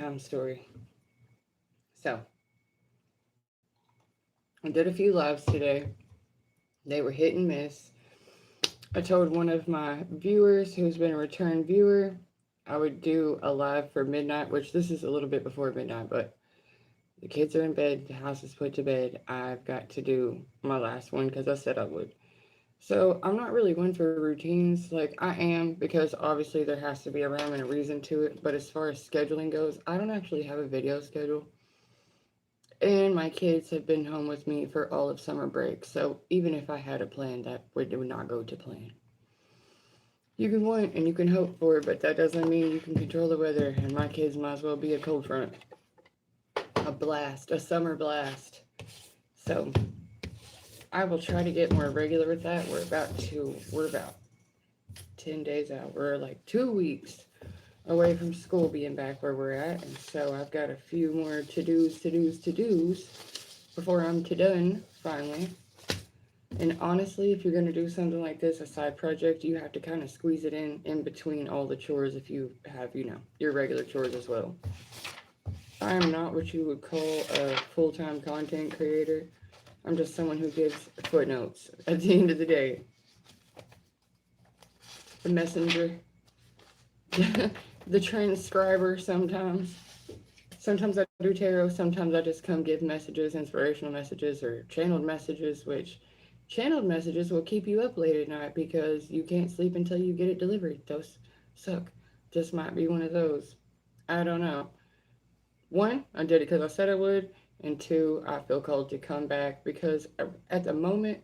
bedtime story. So, I did a few lives today. They were hit and miss. I told one of my viewers who's been a return viewer I would do a live for midnight, which this is a little bit before midnight, but the kids are in bed, the house is put to bed. I've got to do my last one because I said I would. So I'm not really one for routines. Like I am because obviously there has to be a rhyme and a reason to it. But as far as scheduling goes, I don't actually have a video schedule. And my kids have been home with me for all of summer break. So even if I had a plan, that would not go to plan. You can want and you can hope for it, but that doesn't mean you can control the weather. And my kids might as well be a cold front, a blast, a summer blast. So I will try to get more regular with that. We're about 10 days out. We're like 2 weeks away from school being back where we're at. And so I've got a few more to-dos before I'm to done finally. And honestly, if you're going to do something like this, a side project, you have to kind of squeeze it in between all the chores if you have, your regular chores as well. I am not what you would call a full-time content creator. I'm just someone who gives footnotes at the end of the day. The messenger, the transcriber sometimes. Sometimes I do tarot, sometimes I just come give messages, inspirational messages, or channeled messages, which channeled messages will keep you up late at night because you can't sleep until you get it delivered. Those suck. Just might be one of those. I don't know. One, I did it because I said I would, and two, I feel called to come back because at the moment,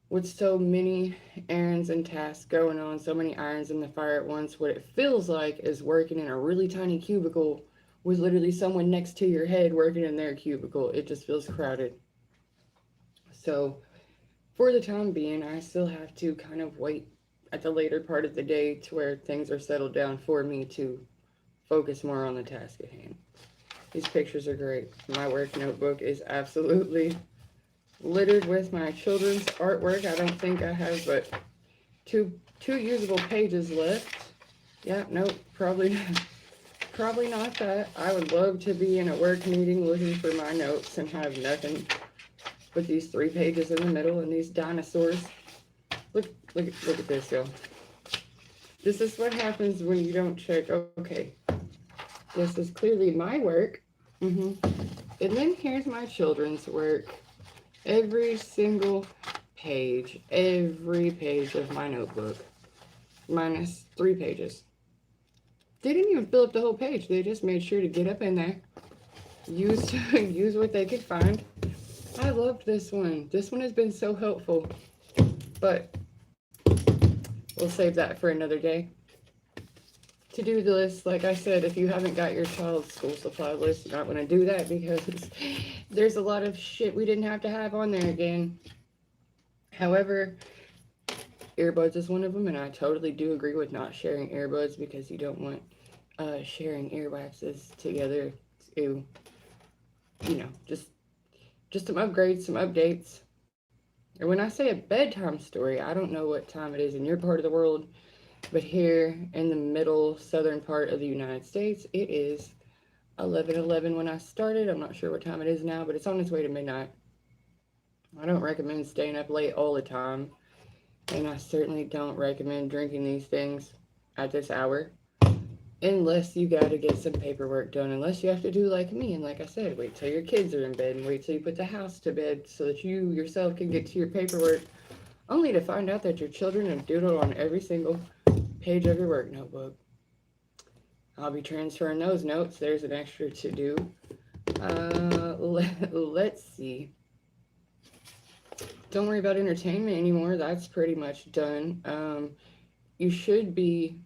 with so many errands and tasks going on, so many irons in the fire at once, what it feels like is working in a really tiny cubicle with literally someone next to your head working in their cubicle. It just feels crowded. So for the time being, I still have to kind of wait at the later part of the day to where things are settled down for me to focus more on the task at hand. These pictures are great. My work notebook is absolutely littered with my children's artwork. I don't think I have but two usable pages left. Yeah, nope, probably not that. I would love to be in a work meeting looking for my notes and have nothing but these 3 pages in the middle and these dinosaurs. Look at this, y'all. This is what happens when you don't check. Okay, this is clearly my work. And then here's my children's work. Every single page, every page of my notebook, minus 3 pages. They didn't even fill up the whole page. They just made sure to get up in there, use what they could find. I loved this one. This one has been so helpful, but we'll save that for another day. To-do list, like I said, if you haven't got your child's school supply list, you might want to do that because there's a lot of shit we didn't have to have on there again. However, earbuds is one of them, and I totally do agree with not sharing earbuds because you don't want sharing earwaxes together to, just some upgrades, some updates. And when I say a bedtime story, I don't know what time it is in your part of the world, but here in the middle southern part of the United States, it is 11:11 when I started. I'm not sure what time it is now, but it's on its way to midnight. I don't recommend staying up late all the time, and I certainly don't recommend drinking these things at this hour unless you got to get some paperwork done, unless you have to do like me, and like I said, wait till your kids are in bed and wait till you put the house to bed so that you yourself can get to your paperwork, only to find out that your children have doodled on every single page of your work notebook. I'll be transferring those notes. There's an extra to do. Let's see. Don't worry about entertainment anymore. That's pretty much done. You should be,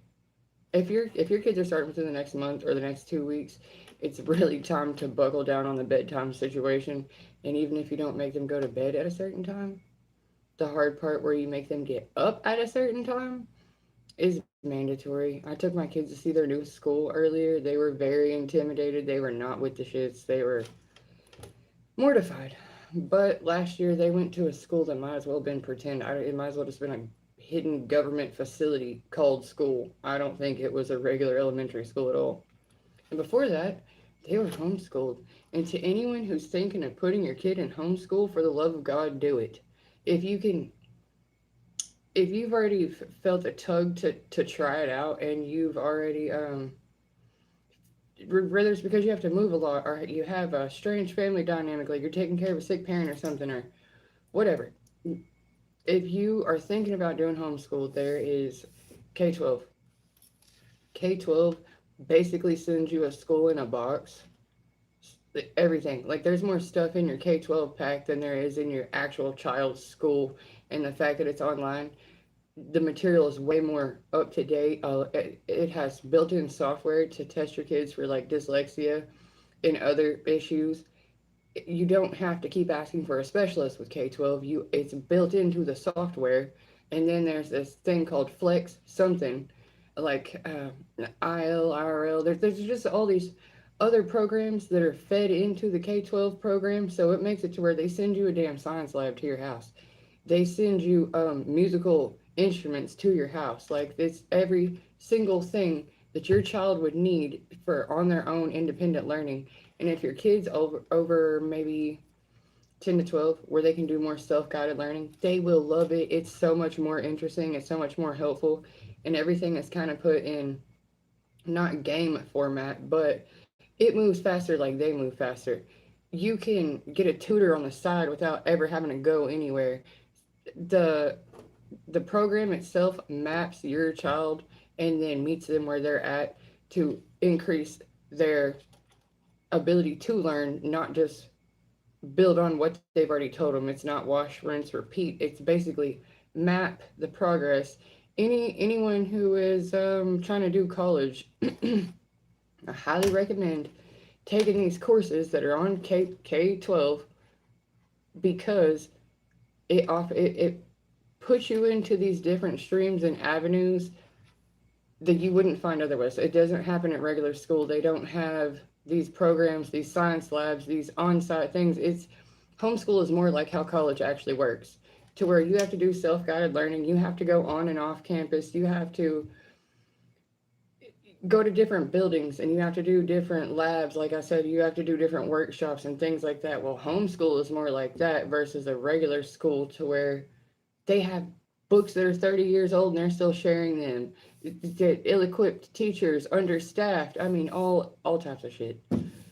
if your kids are starting within the next month or the next 2 weeks, it's really time to buckle down on the bedtime situation. And even if you don't make them go to bed at a certain time, the hard part where you make them get up at a certain time is mandatory. I took my kids to see their new school earlier. They were very intimidated. They were not with the shits. They were mortified. But last year they went to a school that might as well have been pretend. It might as well just been a hidden government facility called school. I don't think it was a regular elementary school at all. Before that, they were homeschooled. And to anyone who's thinking of putting your kid in homeschool, for the love of God, do it. If you can, if you've already felt a tug to try it out, and you've already whether it's because you have to move a lot, or you have a strange family dynamic, like you're taking care of a sick parent or something, or whatever. If you are thinking about doing homeschool, there is K 12. K 12 basically sends you a school in a box. Everything. Like, there's more stuff in your K 12 pack than there is in your actual child's school. And the fact that it's online, the material is way more up to date. It has built in software to test your kids for like dyslexia and other issues. You don't have to keep asking for a specialist with K-12. It's built into the software. And then there's this thing called Flex something, like IL, IRL. There's just all these other programs that are fed into the K-12 program. So it makes it to where they send you a damn science lab to your house. They send you musical instruments to your house. Like, this, every single thing that your child would need for on their own independent learning. And if your kid's over maybe 10 to 12, where they can do more self-guided learning, they will love it. It's so much more interesting. It's so much more helpful. And everything is kind of put in, not game format, but it moves faster like they move faster. You can get a tutor on the side without ever having to go anywhere. The the program itself maps your child and then meets them where they're at to increase their ability to learn, not just build on what they've already told them. It's not wash, rinse, repeat. It's basically map the progress. Anyone who is trying to do college, I highly recommend taking these courses that are on K-12, because it puts you into these different streams and avenues that you wouldn't find otherwise. It doesn't happen at regular school. They don't have these programs, these science labs, these on-site things. It's Homeschool is more like how college actually works, to where you have to do self-guided learning. You have to go on and off campus. You have to go to different buildings, and you have to do different labs. Like I said, you have to do different workshops and things like that. Well, homeschool is more like that versus a regular school, to where they have books that are 30 years old and they're still sharing them. Ill-equipped teachers, understaffed. I mean, all types of shit.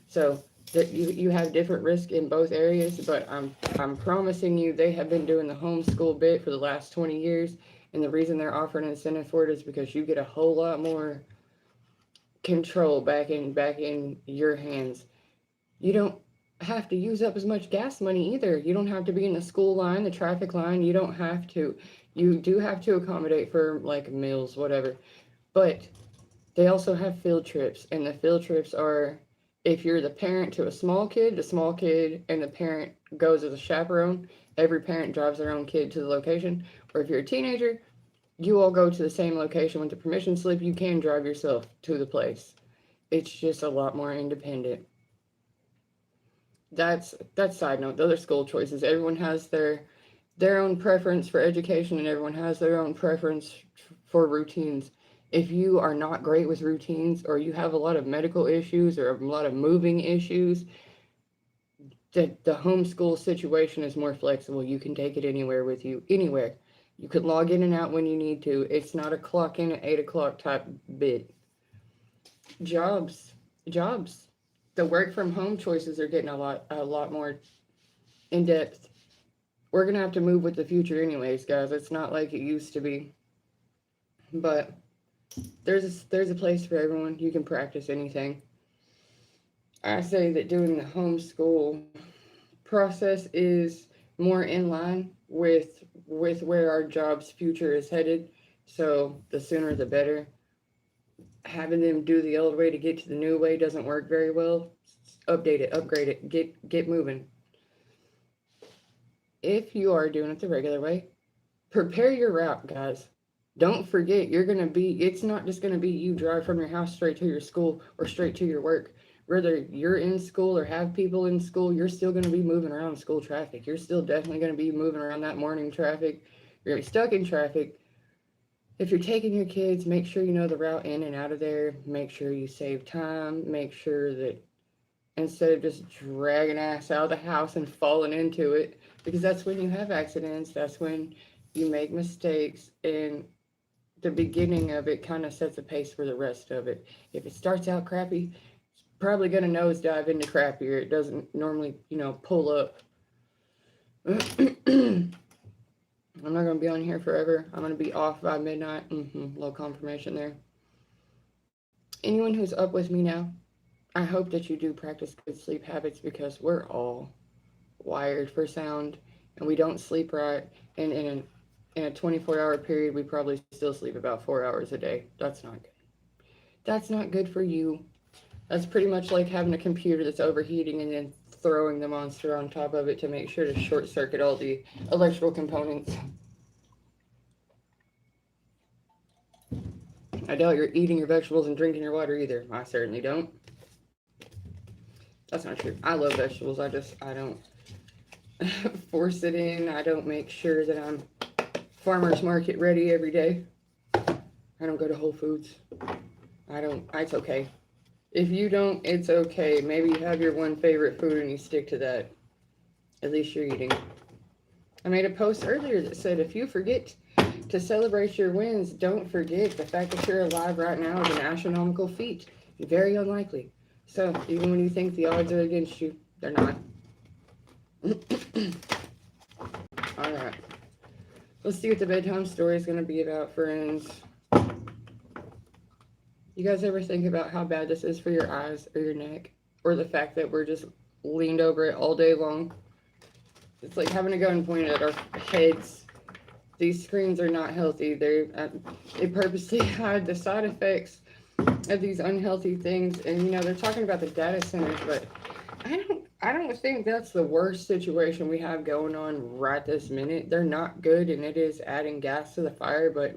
So that you have different risk in both areas, but I'm promising you, they have been doing the homeschool bit for the last 20 years, and the reason they're offering an incentive for it is because you get a whole lot more control back in your hands. You don't have to use up as much gas money either. You don't have to be in the school line, the traffic line. You don't have to. You do have to accommodate for like meals, whatever. But they also have field trips, and the field trips are, if you're the parent to a small kid, the small kid and the parent goes as a chaperone. Every parent drives their own kid to the location. Or if you're a teenager, you all go to the same location with the permission slip. You can drive yourself to the place. It's just a lot more independent. That's side note. The other school choices. Everyone has their own preference for education, and everyone has their own preference for routines. If you are not great with routines, or you have a lot of medical issues or a lot of moving issues, the homeschool situation is more flexible. You can take it anywhere with you, anywhere. You can log in and out when you need to. It's not a clock in at 8 o'clock type bit. Jobs. The work from home choices are getting a lot more in depth. We're gonna have to move with the future anyways, guys. It's not like it used to be. But there's a place for everyone. You can practice anything. I say that doing the homeschool process is more in line with where our job's future is headed. So the sooner the better. Having them do the old way to get to the new way doesn't work very well. Update it, upgrade it, get moving. If you are doing it the regular way, prepare your route, guys. Don't forget, it's not just going to be you drive from your house straight to your school or straight to your work. Whether you're in school or have people in school, you're still going to be moving around school traffic. You're still definitely going to be moving around that morning traffic. You're going to be stuck in traffic. If you're taking your kids, make sure you know the route in and out of there. Make sure you save time. Make sure that instead of just dragging ass out of the house and falling into it, because that's when you have accidents. That's when you make mistakes. And the beginning of it kind of sets a pace for the rest of it. If it starts out crappy, it's probably going to nosedive into crappier. It doesn't normally, pull up. I'm not going to be on here forever. I'm going to be off by midnight. Low confirmation there. Anyone who's up with me now, I hope that you do practice good sleep habits because we're all wired for sound and we don't sleep right. And in a 24-hour period, we probably still sleep about 4 hours a day. That's not good. That's not good for you. That's pretty much like having a computer that's overheating and then throwing the monster on top of it to make sure to short circuit all the electrical components. I doubt you're eating your vegetables and drinking your water either. I certainly don't. That's not true. I love vegetables. I don't force it in. I don't make sure that I'm farmer's market ready every day. I don't go to Whole Foods. It's okay. If you don't, it's okay. Maybe you have your one favorite food and you stick to that. At least you're eating. I made a post earlier that said if you forget to celebrate your wins, don't forget the fact that you're alive right now is an astronomical feat. Very unlikely. So even when you think the odds are against you, they're not. All right. Let's see what the bedtime story is going to be about, friends. You guys ever think about how bad this is for your eyes or your neck? Or the fact that we're just leaned over it all day long? It's like having a gun pointed at our heads. These screens are not healthy. They purposely hide the side effects of these unhealthy things. And, they're talking about the data centers, but I don't think that's the worst situation we have going on right this minute. They're not good, and it is adding gas to the fire, but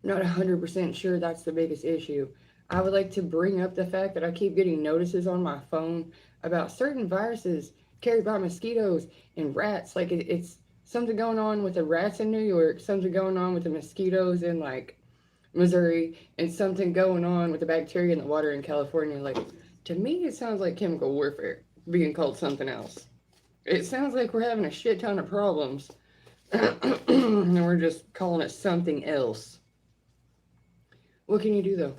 I'm not 100% sure that's the biggest issue. I would like to bring up the fact that I keep getting notices on my phone about certain viruses carried by mosquitoes and rats. Like it's something going on with the rats in New York, something going on with the mosquitoes in like Missouri, and something going on with the bacteria in the water in California. Like, to me, it sounds like chemical warfare being called something else. It sounds like we're having a shit ton of problems and we're just calling it something else. What can you do though?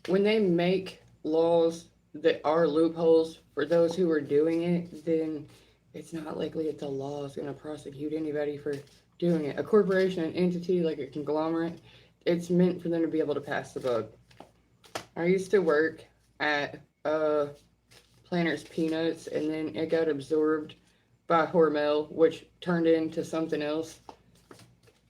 When they make laws that are loopholes for those who are doing it, then it's not likely that the law is going to prosecute anybody for doing it. A corporation, an entity like a conglomerate, it's meant for them to be able to pass the buck. I used to work at Planters Peanuts, and then it got absorbed by Hormel, which turned into something else.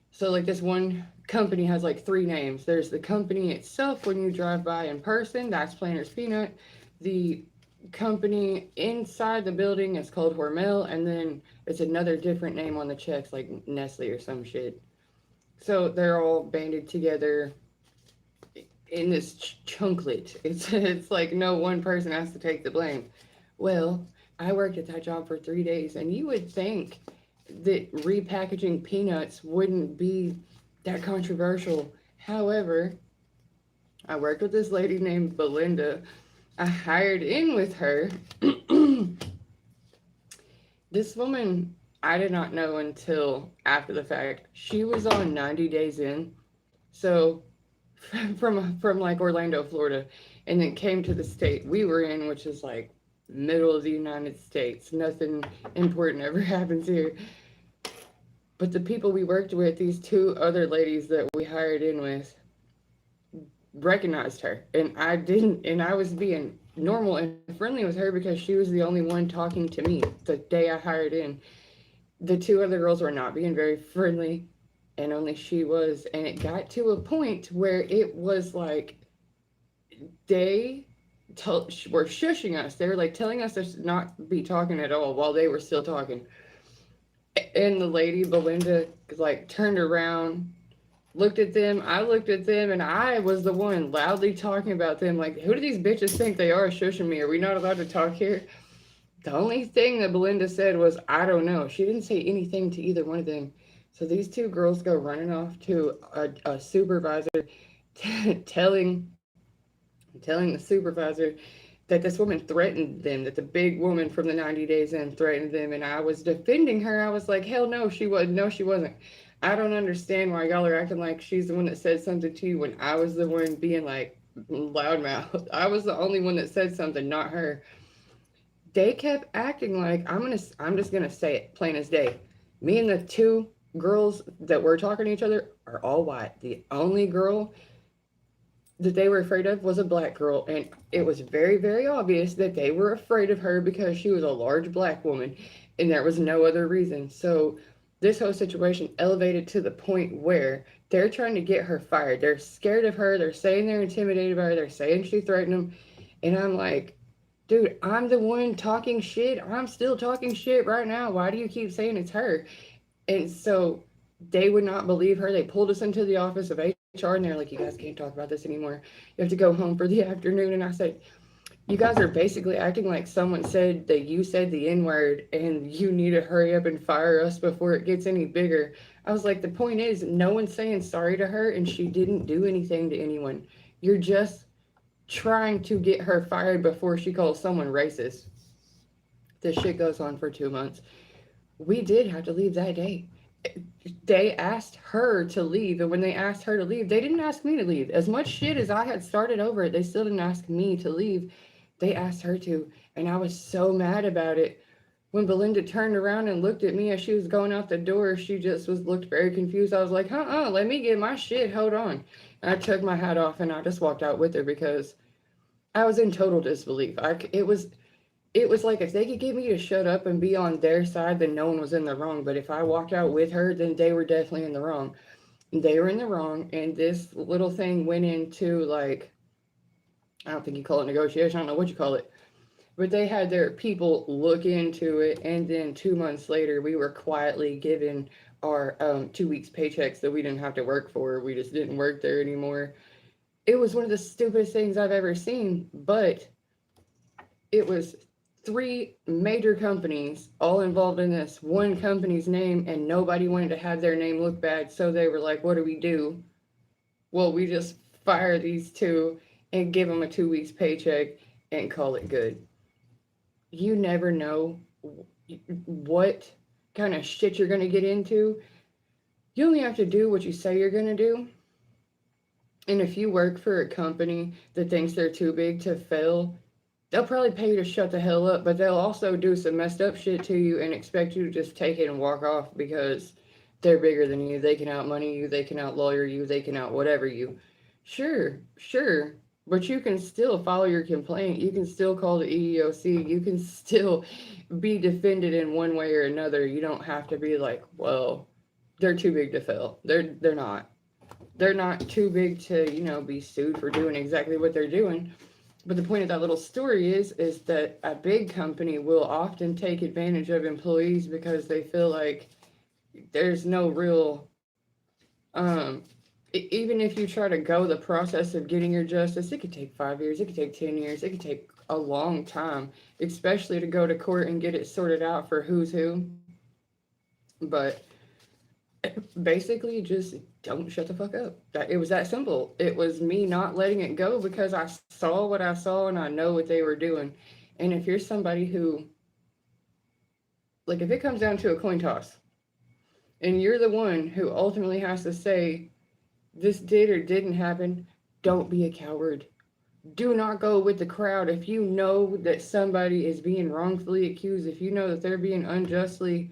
So like this one company has like 3 names. There's the company itself when you drive by in person, that's Planters Peanut. The company inside the building is called Hormel, and then it's another different name on the checks like Nestle or some shit. So they're all banded together in this chunklet. It's like no one person has to take the blame. Well, I worked at that job for 3 days, and you would think that repackaging peanuts wouldn't be that controversial. However, I worked with this lady named Belinda. I hired in with her. This woman, I did not know until after the fact. She was on 90 Days In. So from like Orlando, Florida, and then came to the state we were in, which is like middle of the United States. Nothing important ever happens here. But the people we worked with, these 2 other ladies that we hired in with, recognized her. And I didn't, and I was being normal and friendly with her because she was the only one talking to me the day I hired in. The 2 other girls were not being very friendly, and only she was. And it got to a point where it was like they were shushing us. They were like telling us to not be talking at all while they were still talking. And the lady, Belinda, like turned around, looked at them. I looked at them, and I was the one loudly talking about them. Like, who do these bitches think they are shushing me? Are we not allowed to talk here? The only thing that Belinda said was, I don't know. She didn't say anything to either one of them. So these two girls go running off to a supervisor, telling telling the supervisor that this woman threatened them, that the big woman from the 90 Days In threatened them, and I was defending her. I was like, hell no, she wasn't. No, she wasn't. I don't understand why y'all are acting like she's the one that said something to you when I was the one being like loudmouth. I was the only one that said something, not her. They kept acting like I'm just gonna say it plain as day. Me and the two girls that were talking to each other are all white. The only girl that they were afraid of was a black girl, and it was very, very obvious that they were afraid of her because she was a large black woman, and there was no other reason. So this whole situation elevated to the point where they're trying to get her fired. They're scared of her. They're saying they're intimidated by her. They're saying she threatened them, and I'm like, dude, I'm the one talking shit. I'm still talking shit right now. Why do you keep saying it's her? And so they would not believe her. They pulled us into the office of HR and they're like, you guys can't talk about this anymore. You have to go home for the afternoon. And I said, you guys are basically acting like someone said that you said the N word and you need to hurry up and fire us before it gets any bigger. I was like, the point is, no one's saying sorry to her and she didn't do anything to anyone. You're just trying to get her fired before she calls someone racist. This shit goes on for 2 months. We did have to leave that day. They asked her to leave, and when they asked her to leave, they didn't ask me to leave. As much shit as I had started over it, they still didn't ask me to leave. They asked her to, and I was so mad about it. When Belinda turned around and looked at me as she was going out the door, she just was looked very confused. I was like, let me get my shit, hold on. And I took my hat off and I just walked out with her because I was in total disbelief. It was like if they could get me to shut up and be on their side, then no one was in the wrong. But if I walked out with her, then they were definitely in the wrong. They were in the wrong, and this little thing went into like, I don't think you call it negotiation. I don't know what you call it. But they had their people look into it, and then 2 months later, we were quietly given our 2 weeks paychecks that we didn't have to work for. We just didn't work there anymore. It was one of the stupidest things I've ever seen, but it was three major companies all involved in this one company's name, and nobody wanted to have their name look bad. So they were like, what do we do? Well, we just fire these two and give them a 2 weeks paycheck and call it good. You never know what kind of shit you're going to get into. You only have to do what you say you're going to do. And if you work for a company that thinks they're too big to fail, they'll probably pay you to shut the hell up, but they'll also do some messed up shit to you and expect you to just take it and walk off because they're bigger than you. They can outmoney you, they can outlawyer you, they can out whatever you. Sure, but you can still file your complaint. You can still call the EEOC. You can still be defended in one way or another. You don't have to be like, well, they're too big to fail. They're not. They're not too big to, be sued for doing exactly what they're doing. But the point of that little story is that a big company will often take advantage of employees because they feel like there's no real, even if you try to go the process of getting your justice, it could take 5 years, it could take 10 years, it could take a long time, especially to go to court and get it sorted out for who's who. But basically, just don't shut the fuck up. It was that simple. It was me not letting it go because I saw what I saw and I know what they were doing. And if you're somebody who, like, if it comes down to a coin toss and you're the one who ultimately has to say this did or didn't happen, don't be a coward. Do not go with the crowd. If you know that somebody is being wrongfully accused, if you know that they're being unjustly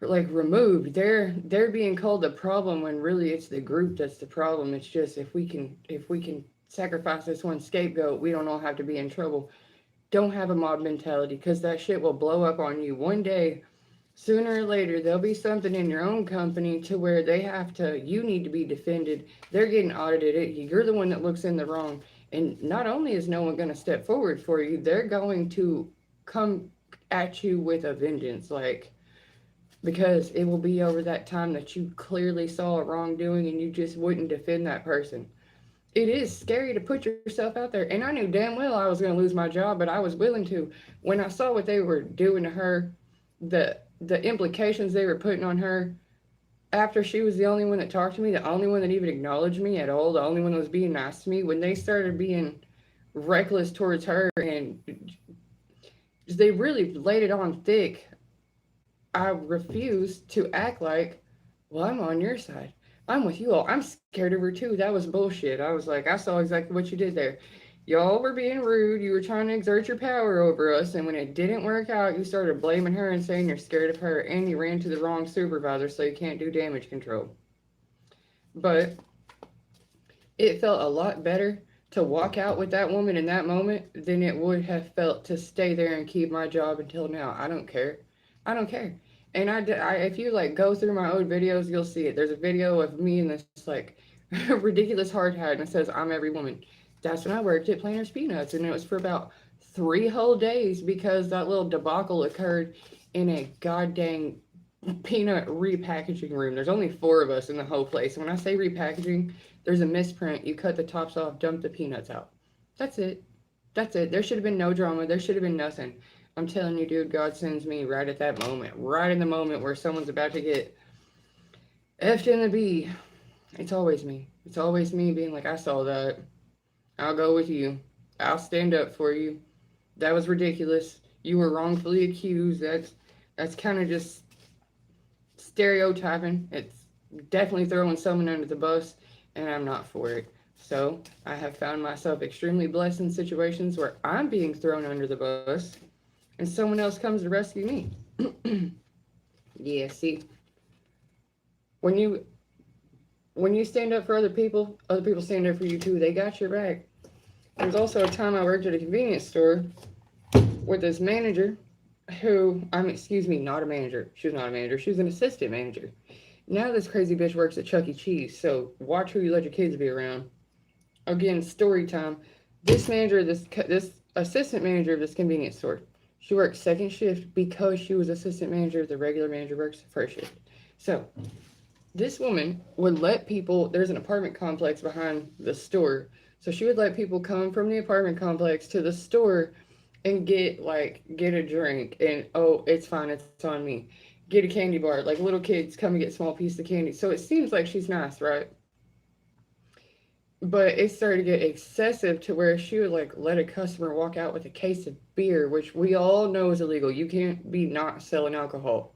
removed, they're being called the problem when really it's the group that's the problem. It's just if we can sacrifice this one scapegoat, we don't all have to be in trouble. Don't have a mob mentality, because that shit will blow up on you one day. Sooner or later there'll be something in your own company to where you need to be defended. They're getting audited. You're the one that looks in the wrong, and not only is no one going to step forward for you, they're going to come at you with a vengeance, because it will be over that time that you clearly saw a wrongdoing and you just wouldn't defend that person. It is scary to put yourself out there. And I knew damn well I was going to lose my job, but I was willing to. When I saw what they were doing to her, the implications they were putting on her, after she was the only one that talked to me, the only one that even acknowledged me at all, the only one that was being nice to me, when they started being reckless towards her and they really laid it on thick, I refused to act like, well, I'm on your side. I'm with you all. I'm scared of her too. That was bullshit. I was like, I saw exactly what you did there. Y'all were being rude. You were trying to exert your power over us. And when it didn't work out, you started blaming her and saying you're scared of her. And you ran to the wrong supervisor, so you can't do damage control. But it felt a lot better to walk out with that woman in that moment than it would have felt to stay there and keep my job until now. I don't care. I don't care. And if you like go through my old videos, you'll see it. There's a video of me in this like ridiculous hard hat, and it says I'm every woman. That's when I worked at Planters Peanuts, and it was for about 3 whole days because that little debacle occurred in a goddamn peanut repackaging room. There's only 4 of us in the whole place. And when I say repackaging, there's a misprint. You cut the tops off, dump the peanuts out. That's it. That's it. There should have been no drama. There should have been nothing. I'm telling you, dude, God sends me right at that moment, right in the moment where someone's about to get effed in the B. It's always me. It's always me being like, I saw that. I'll go with you. I'll stand up for you. That was ridiculous. You were wrongfully accused. That's kind of just stereotyping. It's definitely throwing someone under the bus, and I'm not for it. So I have found myself extremely blessed in situations where I'm being thrown under the bus, and someone else comes to rescue me. Yeah, see, when you when you stand up for other people stand up for you too. They got your back. There's also a time I worked at a convenience store with this manager who, excuse me, not a manager. She was not a manager. She was an assistant manager. Now this crazy bitch works at Chuck E. Cheese, so watch who you let your kids be around. Again, story time. This assistant manager of this convenience store, she works second shift because she was assistant manager. The regular manager works first shift. So this woman would let people. There's an apartment complex behind the store, so she would let people come from the apartment complex to the store and get a drink, and oh, it's fine, it's on me. Get a candy bar, like little kids come and get small pieces of candy. So it seems like she's nice, right? But it started to get excessive to where she would like let a customer walk out with a case of beer, which we all know is illegal. You can't be not selling alcohol.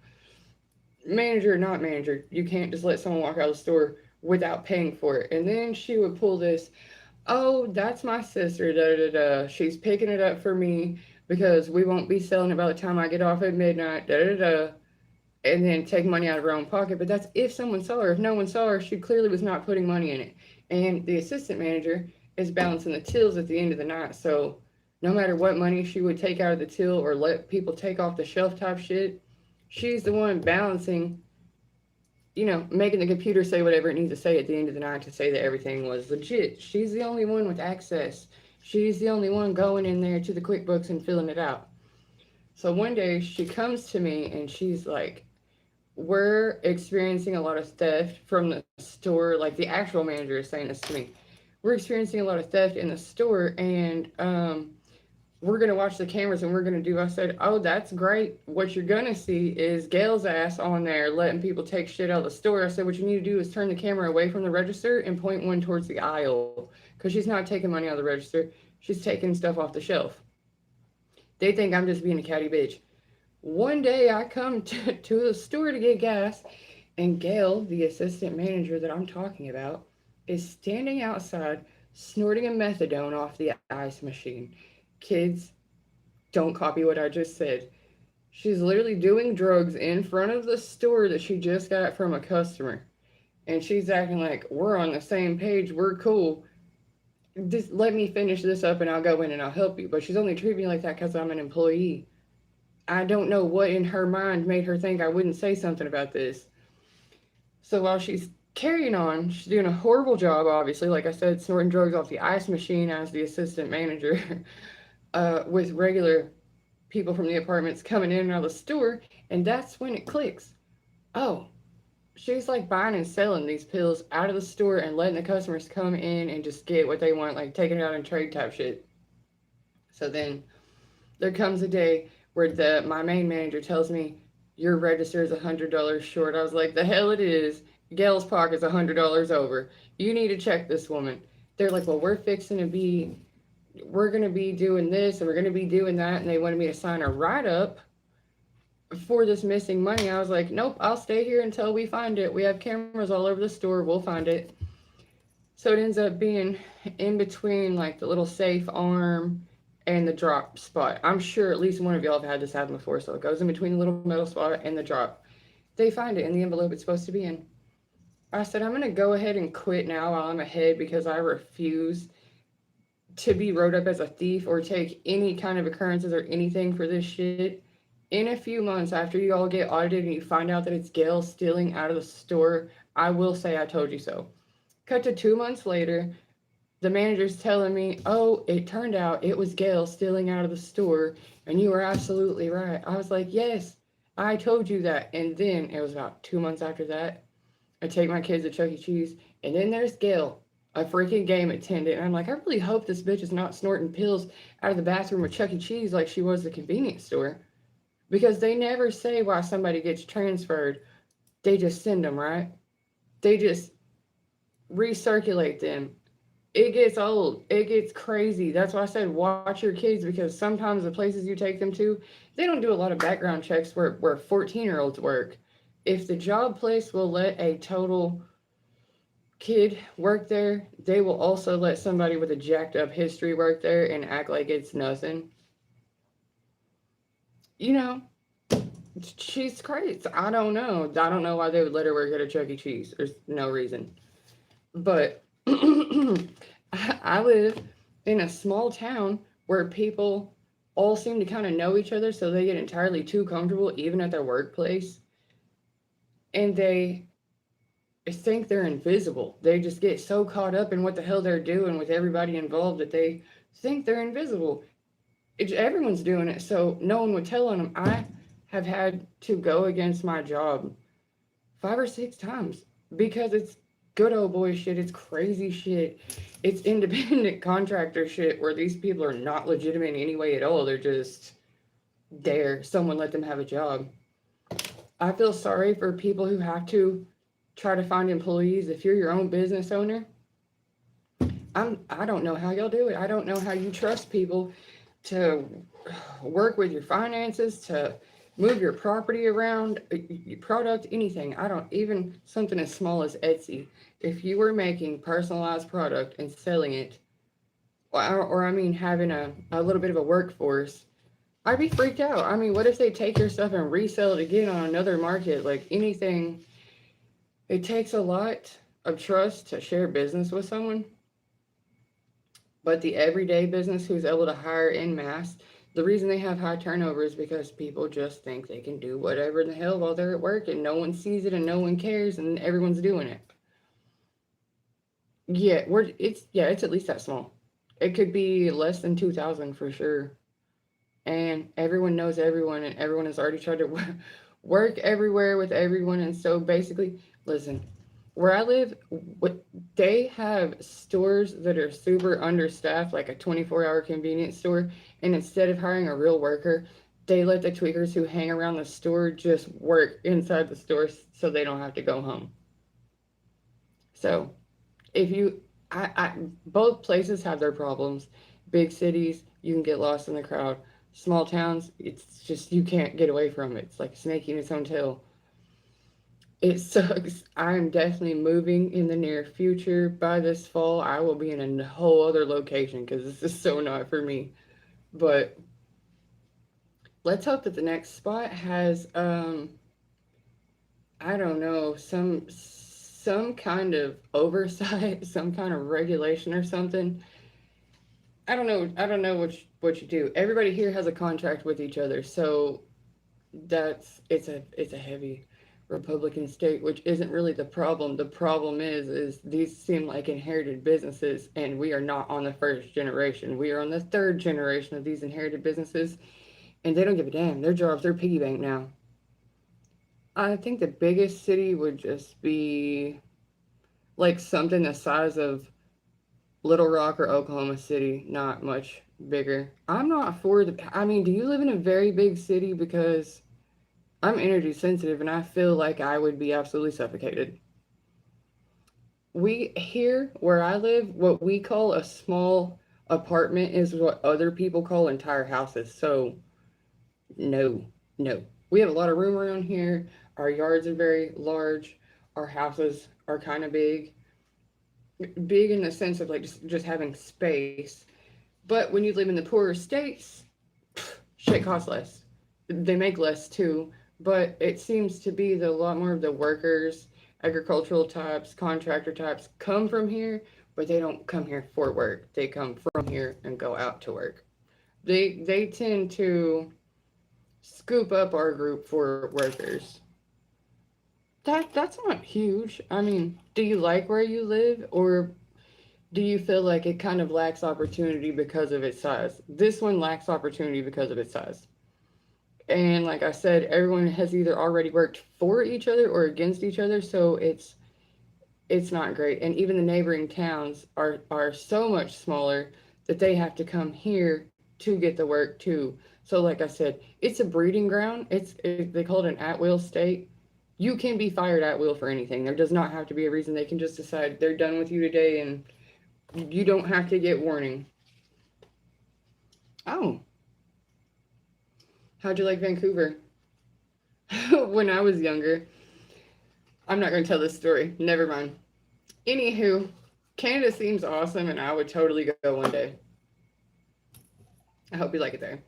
Manager or not manager, you can't just let someone walk out of the store without paying for it. And then she would pull this, oh, that's my sister, da da da. She's picking it up for me because we won't be selling it by the time I get off at midnight, da da da. And then take money out of her own pocket. But that's if someone saw her. If no one saw her, she clearly was not putting money in it. And the assistant manager is balancing the tills at the end of the night. So no matter what money she would take out of the till or let people take off the shelf type shit, she's the one balancing, making the computer say whatever it needs to say at the end of the night to say that everything was legit. She's the only one with access. She's the only one going in there to the QuickBooks and filling it out. So one day she comes to me and she's like, we're experiencing a lot of theft from the store. Like the actual manager is saying this to me. We're experiencing a lot of theft in the store, and we're going to watch the cameras and we're going to do. I said, oh, that's great. What you're going to see is Gail's ass on there letting people take shit out of the store. I said, what you need to do is turn the camera away from the register and point one towards the aisle, because she's not taking money out of the register. She's taking stuff off the shelf. They think I'm just being a catty bitch. One day I come to the store to get gas, and Gail, the assistant manager that I'm talking about, is standing outside snorting a methadone off the ice machine. Kids, don't copy what I just said. She's literally doing drugs in front of the store that she just got from a customer. And she's acting like, we're on the same page, we're cool. Just let me finish this up and I'll go in and I'll help you. But she's only treating me like that because I'm an employee. I don't know what in her mind made her think I wouldn't say something about this. So while she's carrying on, she's doing a horrible job, obviously. Like I said, snorting drugs off the ice machine as the assistant manager, with regular people from the apartments coming in and out of the store. And that's when it clicks. Oh, she's like buying and selling these pills out of the store and letting the customers come in and just get what they want, like taking it out in trade type shit. So then there comes a day where my main manager tells me, your register is $100 short. I was like, the hell it is. Gail's pocket's $100 over. You need to check this woman. They're like, well, we're gonna be doing this and we're gonna be doing that, and they wanted me to sign a write up for this missing money. I was like, nope, I'll stay here until we find it. We have cameras all over the store. We'll find it. So it ends up being in between like the little safe arm and the drop spot. I'm sure at least one of y'all have had this happen before. So it goes in between the little metal spot and the drop. They find it in the envelope it's supposed to be in. I said, I'm going to go ahead and quit now while I'm ahead because I refuse to be wrote up as a thief or take any kind of occurrences or anything for this shit. In a few months after you all get audited and you find out that it's Gail stealing out of the store, I will say I told you so. Cut to 2 months later, the manager's telling me, oh, it turned out it was Gail stealing out of the store, and you were absolutely right. I was like, yes, I told you that. And then it was about 2 months after that, I take my kids to Chuck E. Cheese, and then there's Gail, a freaking game attendant. And I'm like, I really hope this bitch is not snorting pills out of the bathroom of Chuck E. Cheese like she was the convenience store. Because they never say why somebody gets transferred. They just send them, right? They just recirculate them. It gets old. It gets crazy. That's why I said watch your kids, because sometimes the places you take them to, they don't do a lot of background checks where 14-year-olds work. If the job place will let a total kid work there, they will also let somebody with a jacked up history work there and act like it's nothing. You know, she's crazy. I don't know. I don't know why they would let her work at a Chuck E. Cheese. There's no reason. But I live in a small town where people all seem to kind of know each other, so they get entirely too comfortable, even at their workplace. And they think they're invisible. They just get so caught up in what the hell they're doing with everybody involved that they think they're invisible. Everyone's doing it, so no one would tell on them. I have had to go against my job 5 or 6 times because it's good old boy shit. It's crazy shit. It's independent contractor shit where these people are not legitimate in any way at all. They're just there. Someone let them have a job. I feel sorry for people who have to try to find employees. If you're your own business owner, I don't know how y'all do it. I don't know how you trust people to work with your finances, to move your property around, your product, anything. I don't, even something as small as Etsy. If you were making personalized product and selling it, or I mean, having a little bit of a workforce, I'd be freaked out. I mean, what if they take your stuff and resell it again on another market? Like anything, it takes a lot of trust to share business with someone. But the everyday business who's able to hire in mass, the reason they have high turnover is because people just think they can do whatever in the hell while they're at work and no one sees it and no one cares and everyone's doing it. Yeah, it's at least that small. It could be less than 2,000 for sure. And everyone knows everyone and everyone has already tried to work everywhere with everyone. And so basically, listen, where I live, they have stores that are super understaffed, like a 24-hour convenience store. And instead of hiring a real worker, they let the tweakers who hang around the store just work inside the store so they don't have to go home. So if you, both places have their problems. Big cities, you can get lost in the crowd. Small towns, it's just you can't get away from it. It's like a snake in its own tail. It sucks. I'm definitely moving in the near future. By this fall, I will be in a whole other location because this is so not for me. But let's hope that the next spot has I don't know, some kind of oversight, some kind of regulation or something. I don't know what you do. Everybody here has a contract with each other, so it's a heavy Republican state, which isn't really the problem. The problem is these seem like inherited businesses, and we are not on the first generation. We are on the third generation of these inherited businesses, and they don't give a damn. Their jobs, their piggy bank now. I think the biggest city would just be like something the size of Little Rock or Oklahoma City, not much bigger. I'm not for the. I mean, do you live in a very big city? Because I'm energy sensitive and I feel like I would be absolutely suffocated. We here where I live, what we call a small apartment is what other people call entire houses. So no, no. We have a lot of room around here. Our yards are very large. Our houses are kind of big. Big in the sense of like just having space. But when you live in the poorer states, shit costs less. They make less too, but it seems to be that a lot more of the workers, agricultural types, contractor types come from here, but they don't come here for work. They come from here and go out to work. They tend to scoop up our group for workers. That's not huge. I mean, do you like where you live, or do you feel like it kind of lacks opportunity because of its size? This one lacks opportunity because of its size. And like I said, everyone has either already worked for each other or against each other, so it's not great. And even the neighboring towns are so much smaller that they have to come here to get the work too. So like I said, it's a breeding ground. They call it an at will state. You can be fired at will for anything. There does not have to be a reason. They can just decide they're done with you today and you don't have to get warning. Oh, how'd you like Vancouver? When I was younger, I'm not going to tell this story. Never mind. Anywho, Canada seems awesome, and I would totally go one day. I hope you like it there.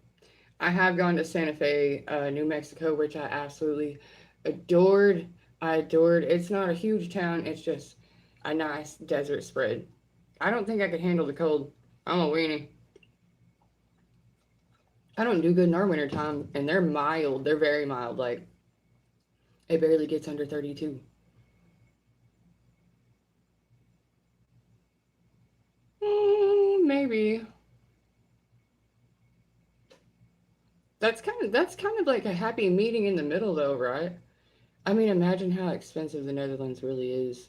I have gone to Santa Fe, New Mexico, which I absolutely adored. I adored. It's not a huge town. It's just a nice desert spread. I don't think I could handle the cold. I'm a weenie. I don't do good in our winter time, and they're mild. They're very mild. Like it barely gets under 32. Maybe that's kind of like a happy meeting in the middle, though, right? I mean, imagine how expensive the Netherlands really is.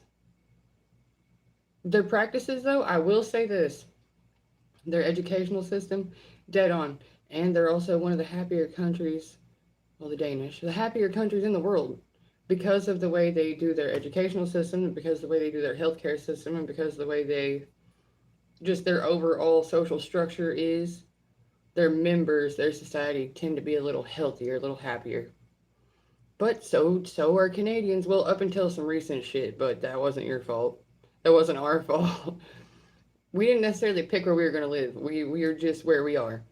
Their practices, though, I will say this: their educational system, dead on, and they're also one of the happier countries. Well, the Danish, the happier countries in the world, because of the way they do their educational system, and because of the way they do their healthcare system, and because of the way they just their overall social structure is. Their members, their society tend to be a little healthier, a little happier. But so are Canadians. Well, up until some recent shit, but that wasn't your fault. That wasn't our fault. We didn't necessarily pick where we were gonna live. We are just where we are.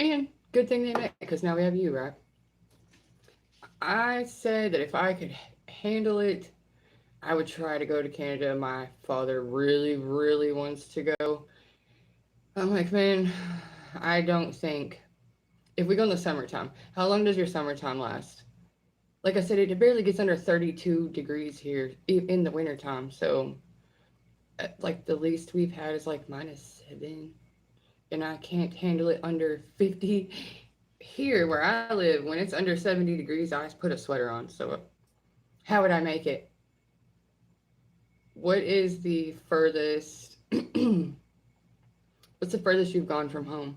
And good thing they met, because now we have you, right? I said that if I could handle it, I would try to go to Canada. My father really, really wants to go. I'm like, man, I don't think if we go in the summertime, how long does your summertime last? Like I said, it barely gets under 32 degrees here in the wintertime. So, like, the least we've had is like -7, and I can't handle it under 50. Here, where I live, when it's under 70 degrees, I just put a sweater on. So, how would I make it? What is the furthest? What's the furthest you've gone from home?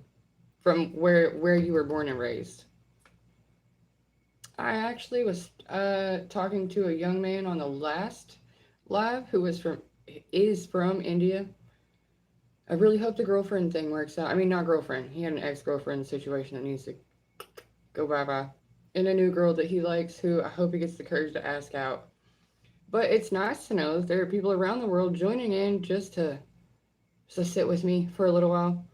From where you were born and raised? I actually was talking to a young man on the last live who is from India. I really hope the girlfriend thing works out. I mean, not girlfriend. He had an ex-girlfriend situation that needs to go bye-bye. And a new girl that he likes who I hope he gets the courage to ask out. But it's nice to know that there are people around the world joining in just to sit with me for a little while.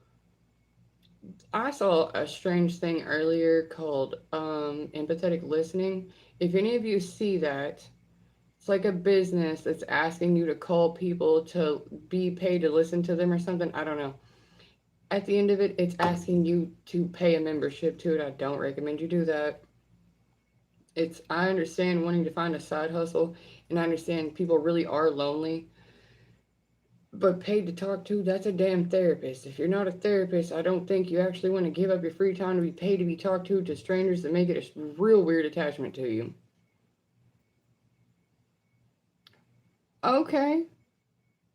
I saw a strange thing earlier called empathetic listening. If any of you see that, it's like a business that's asking you to call people to be paid to listen to them or something. I don't know. At the end of it, it's asking you to pay a membership to it. I don't recommend you do that. I understand wanting to find a side hustle, and I understand people really are lonely, but paid to talk to, that's a damn therapist. If you're not a therapist, I don't think you actually want to give up your free time to be paid to be talked to strangers that make it a real weird attachment to you. Okay.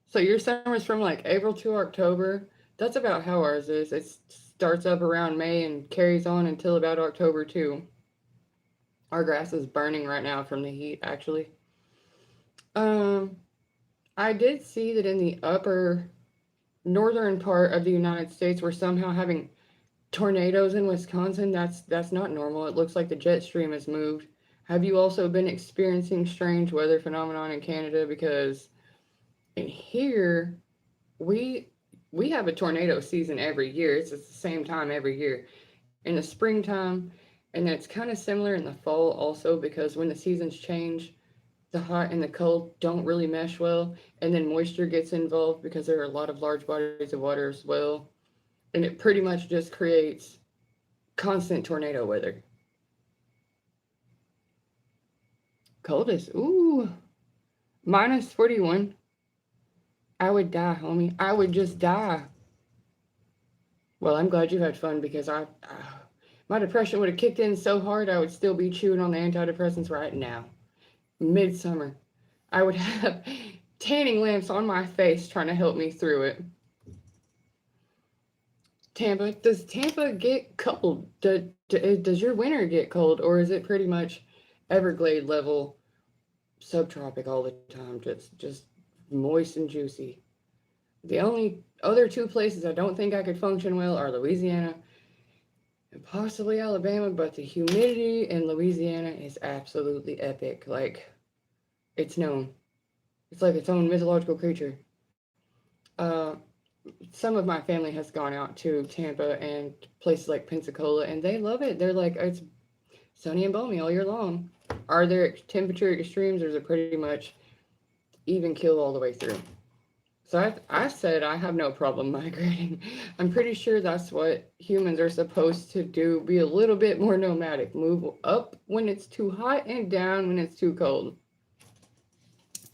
So your summer's from like April to October. That's about how ours is. It starts up around May and carries on until about October too. Our grass is burning right now from the heat, actually. Um, I did see that in the upper northern part of the United States, we're somehow having tornadoes in Wisconsin. That's not normal. It looks like the jet stream has moved. Have you also been experiencing strange weather phenomenon in Canada? Because in here we we have a tornado season every year. It's at the same time every year in the springtime, and then it's kind of similar in the fall also because when the seasons change, the hot and the cold don't really mesh well, and then moisture gets involved because there are a lot of large bodies of water as well, and it pretty much just creates constant tornado weather. Coldest, ooh, minus 41. I would die, homie. I would just die. Well, I'm glad you had fun because my depression would have kicked in so hard I would still be chewing on the antidepressants right now. Midsummer, I would have tanning lamps on my face trying to help me through it. Tampa, does Tampa get cold? Does your winter get cold, or is it pretty much Everglade level subtropic all the time? Just moist and juicy. The only other two places I don't think I could function well are Louisiana and possibly Alabama, but the humidity in Louisiana is absolutely epic. Like, it's known. It's like its own mythological creature. Uh, some of my family has gone out to Tampa and places like Pensacola, and they love it. They're like, it's sunny and balmy all year long. Are there temperature extremes, or is it pretty much even kill all the way through? So I said I have no problem migrating. I'm pretty sure that's what humans are supposed to do. Be a little bit more nomadic. Move up when it's too hot and down when it's too cold.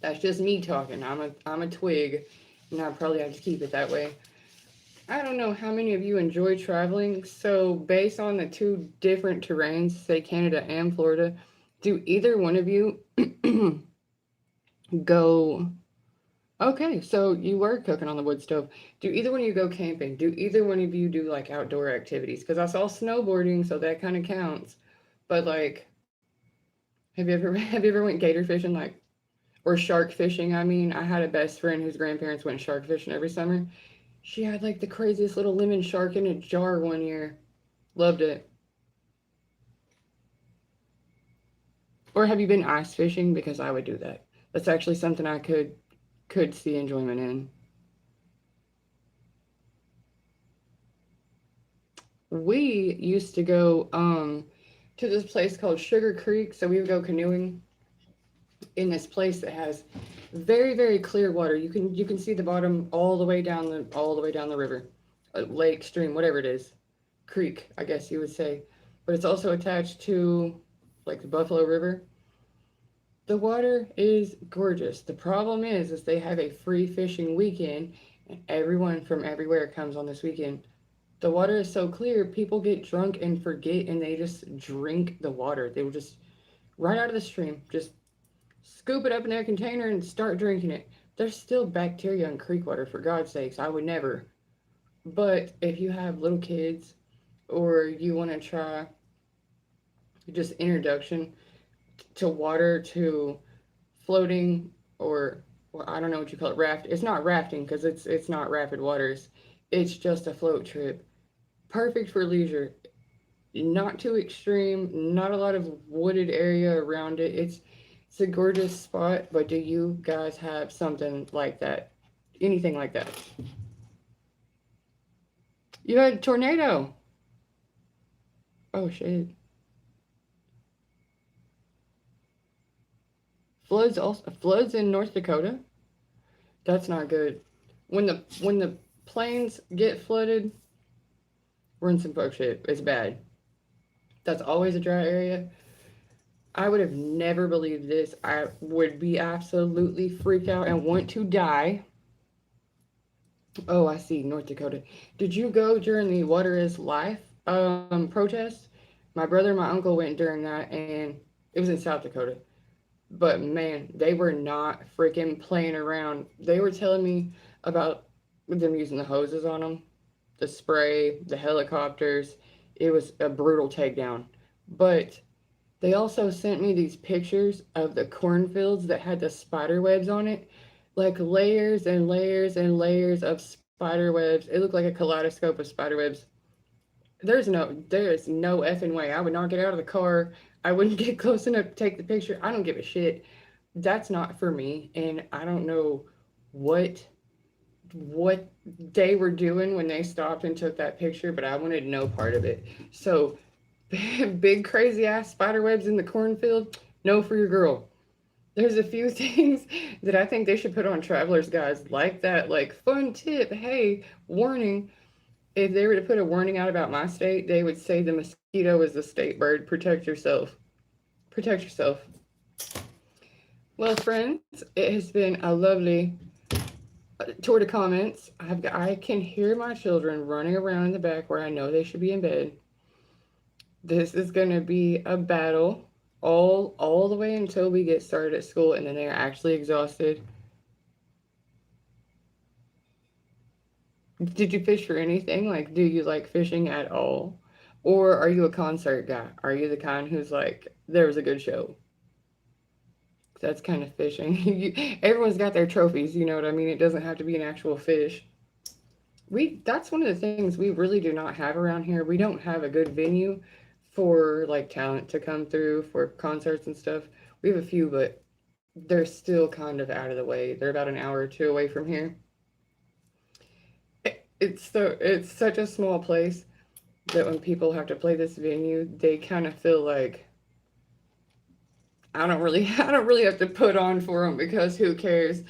That's just me talking. I'm a twig, and I probably have to keep it that way. I don't know how many of you enjoy traveling. So based on the two different terrains, say Canada and Florida, do either one of you go? Okay, so you were cooking on the wood stove. Do either one of you go camping? Do either one of you do like outdoor activities? Because I saw snowboarding, so that kind of counts. But like, have you ever went gator fishing like or shark fishing? I mean, I had a best friend whose grandparents went shark fishing every summer. She had like the craziest little lemon shark in a jar one year. Loved it. Or have you been ice fishing? Because I would do that. That's actually something I could see enjoyment in. We used to go to this place called Sugar Creek. So we would go canoeing in this place that has very clear water. You can see the bottom all the way down the river, lake, stream, whatever it is, creek, I guess you would say. But it's also attached to like the Buffalo River. The water is gorgeous. The problem is they have a free fishing weekend, and everyone from everywhere comes on this weekend. The water is so clear, people get drunk and forget, and they just drink the water. They will just right out of the stream, just scoop it up in their container and start drinking it. There's still bacteria in creek water, for God's sakes. I would never. But if you have little kids or you want to try just introduction to water, to floating, or well, I don't know what you call it, raft. It's not rafting because it's not rapid waters. It's just a float trip. Perfect for leisure. Not too extreme, not a lot of wooded area around it. It's a gorgeous spot, but do you guys have something like that? Anything like that? You had a tornado. Oh shit. Floods in North Dakota. That's not good. When the plains get flooded, we're in some fuck shit. It's bad. That's always a dry area. I would have never believed this. I would be absolutely freaked out and want to die. Oh, I see, North Dakota. Did you go during the Water is Life protest? My brother and my uncle went during that, and it was in South Dakota. But man, they were not freaking playing around. They were telling me about them using the hoses on them, the spray, the helicopters. It was a brutal takedown. But They also sent me these pictures of the cornfields that had the spider webs on it, like layers and layers and layers of spider webs. It looked like a kaleidoscope of spider webs. There is no effing way. I would not get out of the car. I wouldn't get close enough to take the picture. I don't give a shit. That's not for me, and I don't know what what they were doing when they stopped and took that picture, but I wanted no part of it. So, big crazy ass spider webs in the cornfield, no for your girl. There's a few things that I think they should put on travelers guides like that, like fun tip, hey, warning. If they were to put a warning out about my state, they would say the mosquito is the state bird. Protect yourself. Protect yourself. Well, friends, it has been a lovely tour de comments. I can hear my children running around in the back where I know they should be in bed. This is going to be a battle all the way until we get started at school, and then they're actually exhausted. Did you fish for anything? Like, do you like fishing at all? Or are you a concert guy? Are you the kind who's like, there was a good show? That's kind of fishing. Everyone's got their trophies, you know what I mean? It doesn't have to be an actual fish. That's one of the things we really do not have around here. We don't have a good venue for like talent to come through for concerts and stuff. We have a few, but they're still kind of out of the way. They're about an hour or two away from here. It's such a small place that when people have to play this venue, they kind of feel like I don't really have to put on for them because who cares?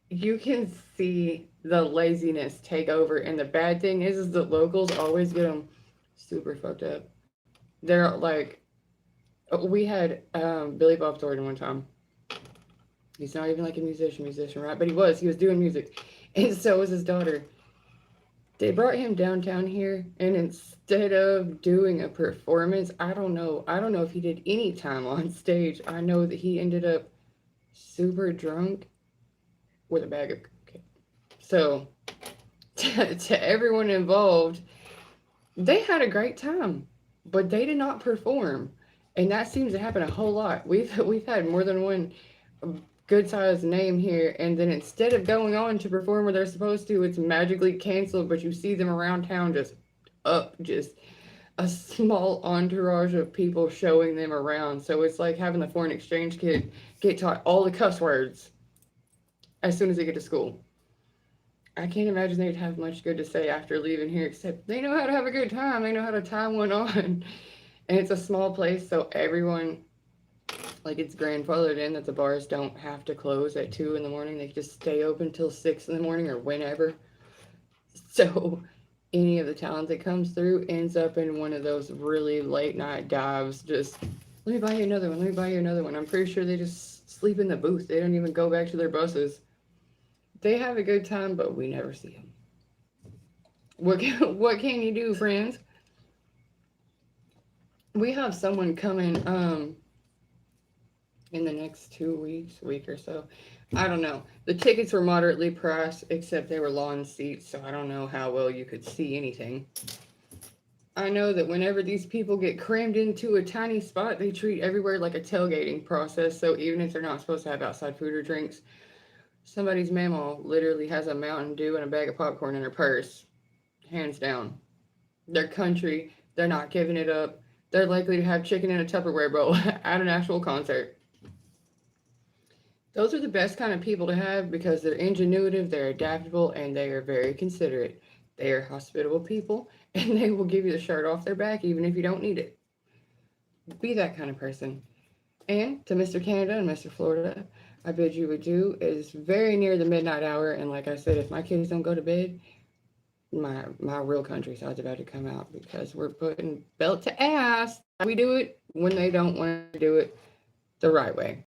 You can see the laziness take over, and the bad thing is the locals always get them super fucked up. They're like, we had Billy Bob Thornton one time. He's not even like a musician, right? But he was doing music, and so was his daughter. They brought him downtown here, and instead of doing a performance, I don't know if he did any time on stage. I know that he ended up super drunk with a bag of cocaine. So, to everyone involved, they had a great time, but they did not perform, and that seems to happen a whole lot. We've had more than one good sized name here, and then instead of going on to perform where they're supposed to, it's magically canceled. But you see them around town just a small entourage of people showing them around. So it's like having the foreign exchange kid get taught all the cuss words as soon as they get to school. I can't imagine they'd have much good to say after leaving here, except they know how to have a good time. They know how to tie one on. And it's a small place, so everyone, like, it's grandfathered in that the bars don't have to close at 2 in the morning. They can just stay open till 6 in the morning or whenever. So any of the talent that comes through ends up in one of those really late night dives. Just, let me buy you another one. Let me buy you another one. I'm pretty sure they just sleep in the booth. They don't even go back to their buses. They have a good time, but we never see them. What can you do, friends? We have someone coming in the next 2 weeks, week or so. I don't know. The tickets were moderately priced, except they were lawn seats, so I don't know how well you could see anything. I know that whenever these people get crammed into a tiny spot, they treat everywhere like a tailgating process. So even if they're not supposed to have outside food or drinks, somebody's mama literally has a Mountain Dew and a bag of popcorn in her purse. Hands down. Their country, they're not giving it up. They're likely to have chicken in a Tupperware bowl at an actual concert. Those are the best kind of people to have because they're ingenuitive, they're adaptable, and they are very considerate. They are hospitable people, and they will give you the shirt off their back even if you don't need it. Be that kind of person. And to Mr. Canada and Mr. Florida, I bid you adieu. It is very near the midnight hour, and like I said, if my kids don't go to bed, my real countryside's about to come out because we're putting belt to ass. We do it when they don't want to do it the right way.